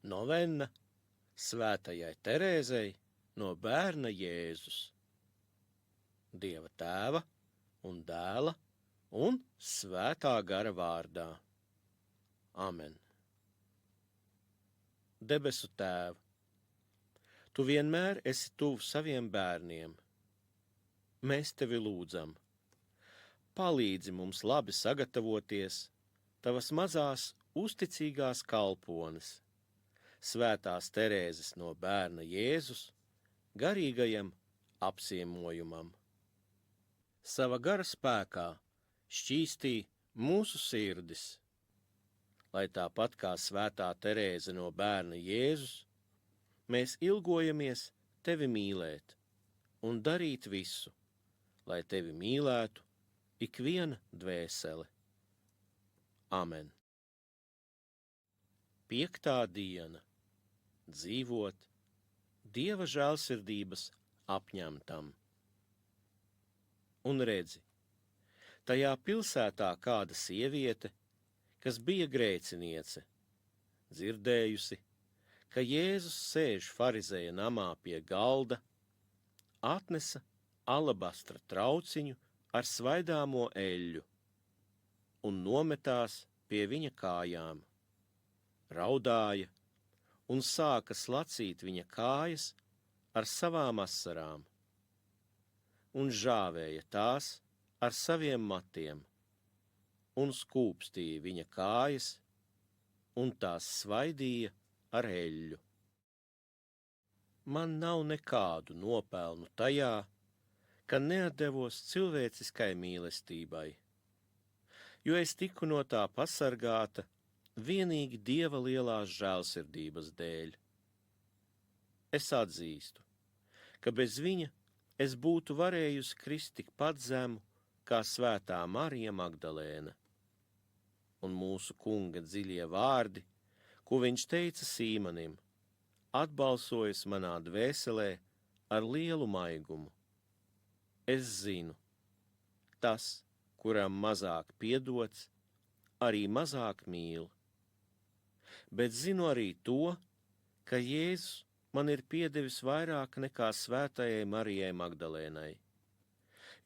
Novenna Svētajai Terēzei no bērna Jēzus. Dieva Tēva un Dēla un Svētā gara vārdā. Amen. Debesu Tēv, Tu vienmēr esi tuvu saviem bērniem. Mēs Tevi lūdzam. Palīdzi mums labi sagatavoties Tavas mazās uzticīgās kalpones, Svētās Terēzes no bērna Jēzus, garīgajam apciemojumam. Sava gara spēkā šķīstī mūsu sirdis, lai tāpat kā Svētā Terēze no bērna Jēzus, mēs ilgojamies Tevi mīlēt un darīt visu, lai Tevi mīlētu ikviena dvēsele. Amen. 5. diena. Dzīvot Dieva žēlsirdības apņemtam. Un redzi, tajā pilsētā kāda sieviete, kas bija grēciniece, dzirdējusi, ka Jēzus sēž farizeja namā pie galda, atnesa alabastra trauciņu ar svaidāmo eļļu un nometās pie viņa kājām, raudāja un sāka slacīt viņa kājas ar savām asarām un žāvēja tās ar saviem matiem un skūpstīja viņa kājas un tās svaidīja ar eļļu. Man nav nekādu nopelnu tajā, ka neatdevos cilvēciskai mīlestībai, jo es tiku no tā pasargāta vienīgi Dieva lielās žēlsirdības dēļ. Es atzīstu, ka bez viņa es būtu varējusi krist tikpat zemu kā Svētā Marija Magdalēna. Un mūsu Kunga dziļie vārdi, ko viņš teica Sīmanim, atbalsojas manā dvēselē ar lielu maigumu. Es zinu, tas, kuram mazāk piedots, arī mazāk mīl. Bet zinu arī to, ka Jēzus man ir piedevis vairāk nekā Svētajai Marijai Magdalēnai,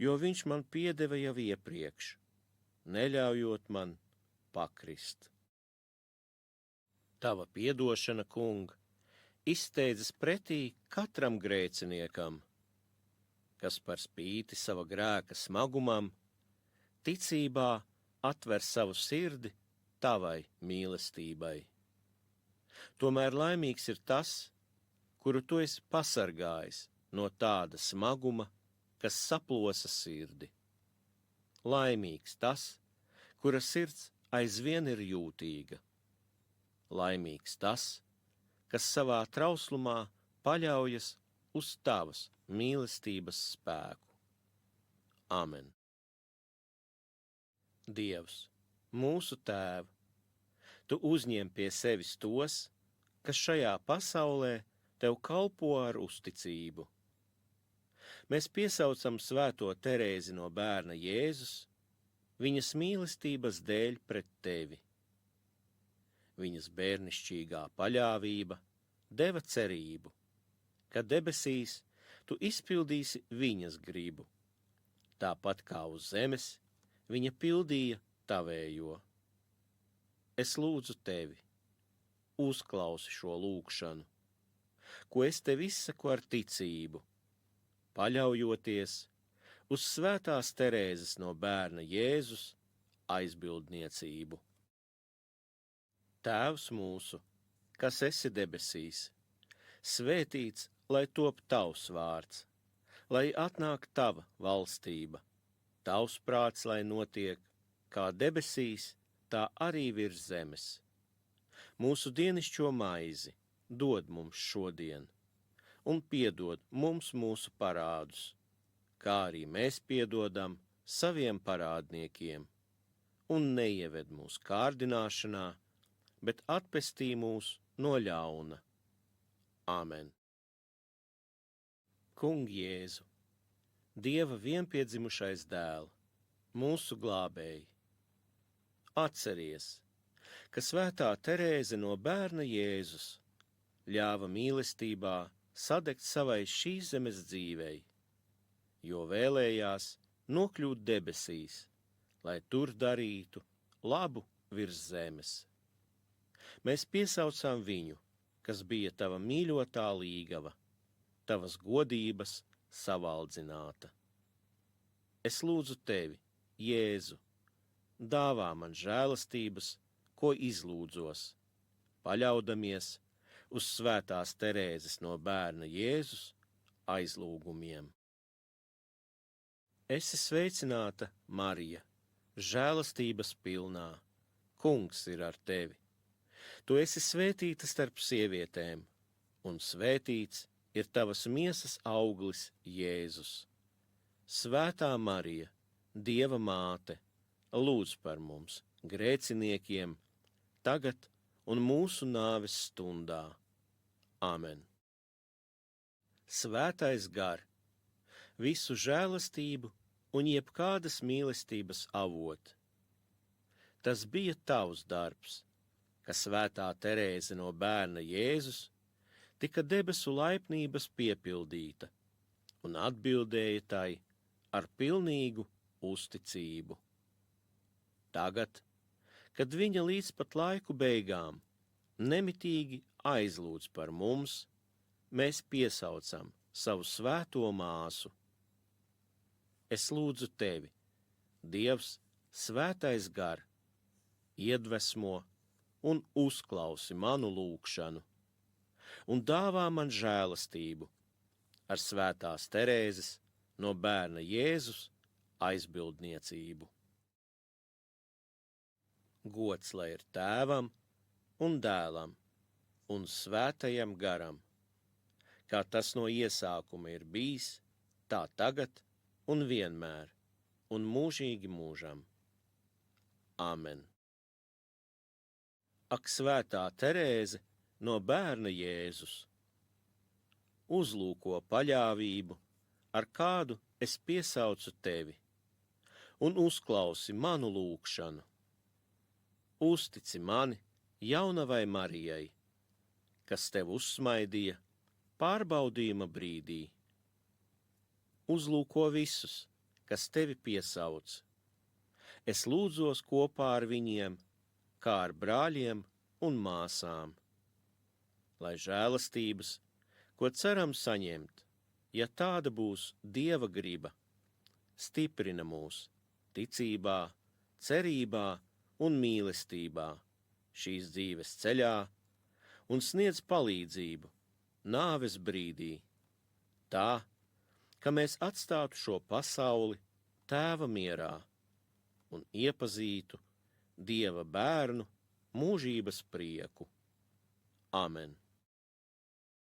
jo viņš man piedeva jau iepriekš, neļaujot man pakrist. Tava piedošana, Kung, izsteidzas pretī katram grēciniekam, kas par spīti sava grēka smagumam, ticībā atver savu sirdi Tavai mīlestībai. Tomēr laimīgs ir tas, kuru Tu esi pasargājis no tāda smaguma, kas saplosa sirdi. Laimīgs tas, kura sirds aizvien ir jūtīga. Laimīgs tas, kas savā trauslumā paļaujas uz Tavas mīlestības spēku. Amen. Dievs, mūsu Tēv, Tu uzņem pie sevis tos, kas šajā pasaulē Tev kalpo ar uzticību. Mēs piesaucam Svēto Terēzi no bērna Jēzus, viņas mīlestības dēļ pret Tevi. Viņas bērnišķīgā paļāvība deva cerību, ka debesīs Tu izpildīsi viņas gribu, tāpat kā uz zemes viņa pildīja Tavējo. Es lūdzu Tevi, uzklausi šo lūgšanu, ko es Tev izsaku ar ticību, paļaujoties uz Svētās Terēzes no bērna Jēzus aizbildniecību. Tēvs mūsu, kas esi debesīs, svētīts, lai top Tavs vārds, lai atnāk Tava valstība, Tavs prāts, lai notiek kā debesīs, tā arī virs zemes. Mūsu dienišķo maizi dod mums šodien, un piedod mums mūsu parādus, kā arī mēs piedodam saviem parādniekiem, un neieved mūs kārdināšanā, bet atpestī mūs no ļauna. Āmen. Kung Jēzu, Dieva vienpiedzimušais dēl, mūsu glābēji, atceries, ka Svētā Terēze no bērna Jēzus ļāva mīlestībā sadegt savai šīs zemes dzīvei, jo vēlējās nokļūt debesīs, lai tur darītu labu virs zemes. Mēs piesaucām viņu, kas bija tava mīļotā līgava, tavas godības savaldzināta. Es lūdzu tevi, Jēzu, dāvā man žēlastības, ko izlūdzos, paļaudamies uz svētās Terēzes no bērna Jēzus aizlūgumiem. Esi sveicināta, Marija, žēlastības pilnā, Kungs ir ar tevi. Tu esi svētīta starp sievietēm, un svētīts ir tavas miesas auglis Jēzus. Svētā Marija, Dieva māte, lūdz par mums, grēciniekiem, tagad un mūsu nāves stundā. Āmen. Svētais gar, visu žēlastību un jebkādas mīlestības avot. Tas bija tavs darbs, ka svētā Terēze no bērna Jēzus tika debesu laipnības piepildīta un atbildēja tai ar pilnīgu uzticību. Tagad, kad viņa līdz pat laiku beigām nemitīgi aizlūdz par mums, mēs piesaucam savu svēto māsu. Es lūdzu tevi, Dievs, svētais gar, iedvesmo un uzklausi manu lūgšanu, un dāvā man žēlastību ar svētās Terēzes no bērna Jēzus aizbildniecību. Gods lai ir Tēvam un Dēlam un Svētajam garam, kā tas no iesākuma ir bijis, tā tagad un vienmēr, un mūžīgi mūžam. Āmen. Ak, svētā Terēze no bērna Jēzus, uzlūko paļāvību, ar kādu es piesaucu tevi, un uzklausi manu lūgšanu. Uztici mani jaunavai Marijai, kas tev uzsmaidīja pārbaudījuma brīdī. Uzlūko visus, kas tevi piesauc. Es lūdzos kopā ar viņiem, kā ar brāļiem un māsām, lai žēlastības, ko ceram saņemt, ja tāda būs Dieva griba, stiprina mūs ticībā, cerībā un mīlestībā šīs dzīves ceļā un sniedz palīdzību nāves brīdī, tā, ka mēs atstātu šo pasauli Tēva mierā un iepazītu Dieva bērnu mūžības prieku. Amen.